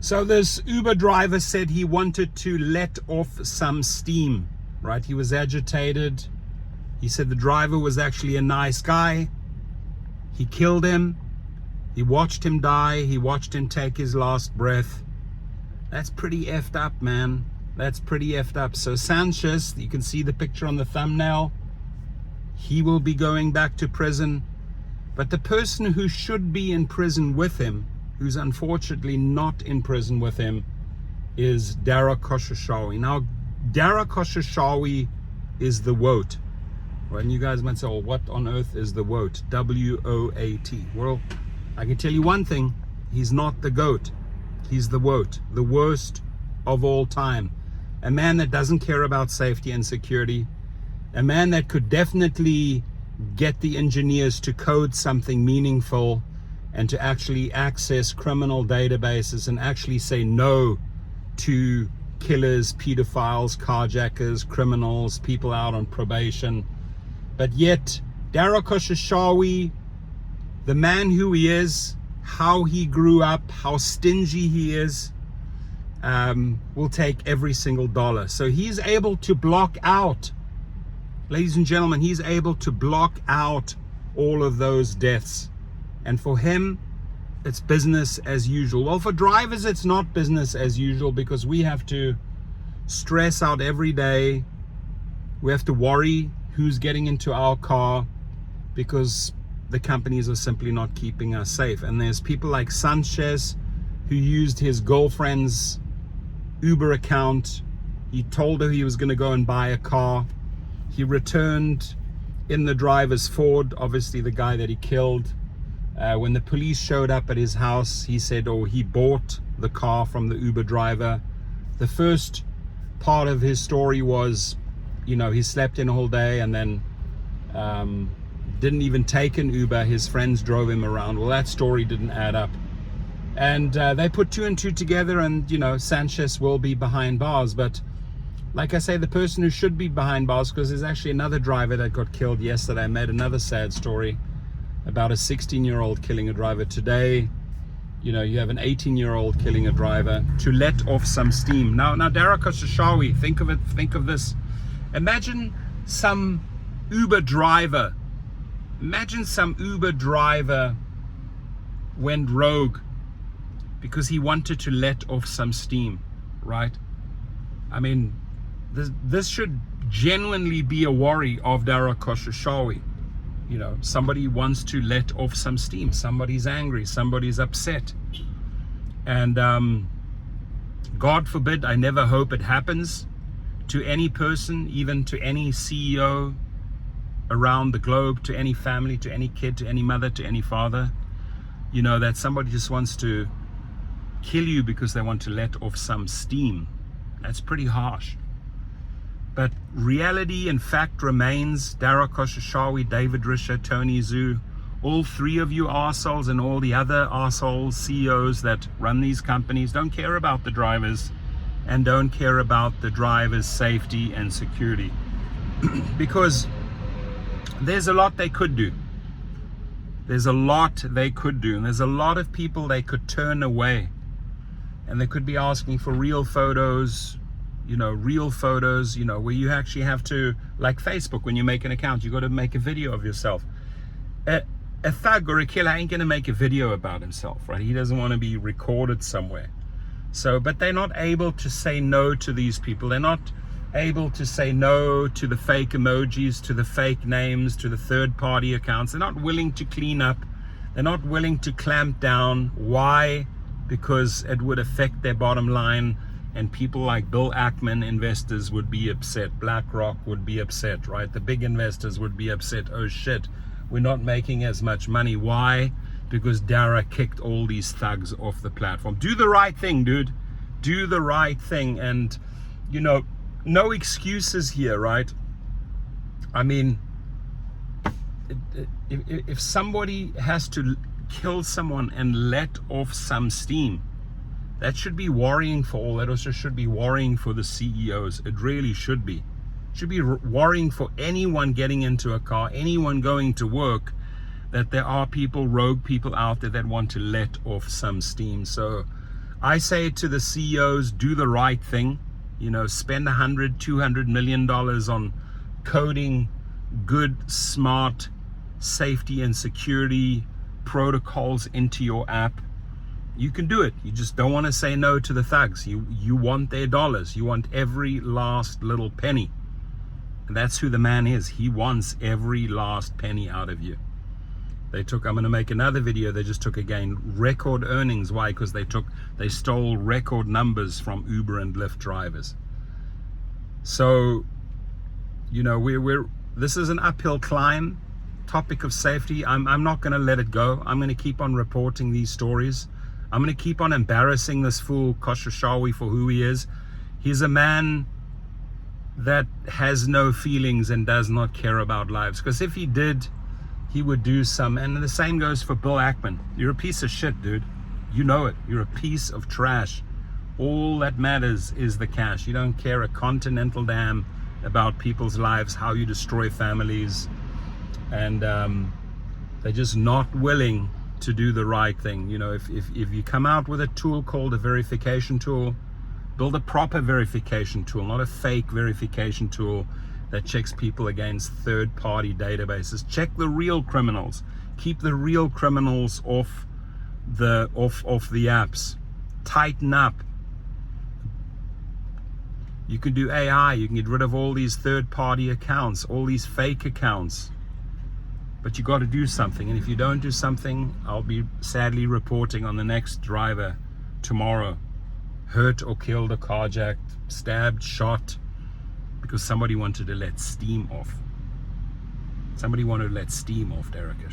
So this Uber driver said he wanted to let off some steam, right? He was agitated. He said the driver was actually a nice guy. He killed him. He watched him die. He watched him take his last breath. That's pretty effed up, man. That's pretty effed up. So Sanchez, you can see the picture on the thumbnail. He will be going back to prison. But the person who should be in prison with him, who's unfortunately not in prison with him, is Dara K. Now, Dara K is the W.O.A.T. Right? And you guys might say, well, what on earth is the W.O.A.T? W-O-A-T. Well, I can tell you one thing. He's not the GOAT. He's the W.O.A.T, the worst of all time. A man that doesn't care about safety and security. A man that could definitely get the engineers to code something meaningful and to actually access criminal databases and actually say no to killers, pedophiles, carjackers, criminals, people out on probation. But yet, Dara K, the man who he is, how he grew up, how stingy he is, will take every single dollar. So he's able to block out, ladies and gentlemen, he's able to block out all of those deaths. And for him, it's business as usual. Well, for drivers, it's not business as usual because we have to stress out every day. We have to worry who's getting into our car because the companies are simply not keeping us safe. And there's people like Sanchez who used his girlfriend's Uber account. He told her he was going to go and buy a car. He returned in the driver's Ford, obviously the guy that he killed. When the police showed up at his house, he said, he bought the car from the Uber driver. The first part of his story was, he slept in a whole day and then didn't even take an Uber. His friends drove him around. Well, that story didn't add up. And they put two and two together and, Sanchez will be behind bars. But like I say, the person who should be behind bars, because there's actually another driver that got killed yesterday. I made another sad story about a 16-year-old killing a driver. Today, you have an 18-year-old killing a driver to let off some steam. Now Dara K, think of this. Imagine some Uber driver went rogue because he wanted to let off some steam, right? I mean, this should genuinely be a worry of Dara K. Somebody wants to let off some steam. Somebody's angry. Somebody's upset. And God forbid, I never hope it happens to any person, even to any CEO around the globe, to any family, to any kid, to any mother, to any father, that somebody just wants to kill you because they want to let off some steam. That's pretty harsh. But reality and fact remains, Dara K, David Risher, Tony Zhu, all three of you arseholes and all the other arseholes, CEOs that run these companies don't care about the drivers and don't care about the drivers' safety and security. Because there's a lot they could do. There's a lot they could do. And there's a lot of people they could turn away. And they could be asking for real photos, where you actually have to, like Facebook, when you make an account, you got to make a video of yourself. A thug or a killer ain't going to make a video about himself, right? He doesn't want to be recorded somewhere. So, but they're not able to say no to these people. They're not able to say no to the fake emojis, to the fake names, to the third-party accounts. They're not willing to clean up. They're not willing to clamp down. Why? Because it would affect their bottom line. And people like Bill Ackman, investors, would be upset. BlackRock would be upset, right? The big investors would be upset. Oh shit, we're not making as much money. Why? Because Dara kicked all these thugs off the platform. Do the right thing, dude. Do the right thing. And, no excuses here, right? I mean, if somebody has to kill someone and let off some steam, that should be worrying for all. That also should be worrying for the CEOs. It really should be. It should be worrying for anyone getting into a car, anyone going to work, that there are people, rogue people out there that want to let off some steam. So I say to the CEOs, do the right thing. You know, spend $100-200 million on coding good, smart safety and security protocols into your app. You can do it. You just don't want to say no to the thugs. You want their dollars. You want every last little penny. And that's who the man is. He wants every last penny out of you. I'm going to make another video. They just took, again, record earnings. Why? Because they stole record numbers from Uber and Lyft drivers. So, you know, this is an uphill climb. Topic of safety. I'm not going to let it go. I'm going to keep on reporting these stories. I'm going to keep on embarrassing this fool Khosrowshahi for who he is. He's a man that has no feelings and does not care about lives. Because if he did, he would do some. And the same goes for Bill Ackman. You're a piece of shit, dude. You know it. You're a piece of trash. All that matters is the cash. You don't care a continental damn about people's lives, how you destroy families. And they're just not willing to do the right thing. You know, if you come out with a tool called a verification tool, build a proper verification tool, not a fake verification tool that checks people against third-party databases. Check the real criminals. Keep the real criminals off the apps. Tighten up. You can do AI. You can get rid of all these third-party accounts, all these fake accounts. But you got to do something. And if you don't do something, I'll be sadly reporting on the next driver tomorrow. Hurt or killed or carjacked, stabbed, shot, because somebody wanted to let steam off. Somebody wanted to let steam off Dara K.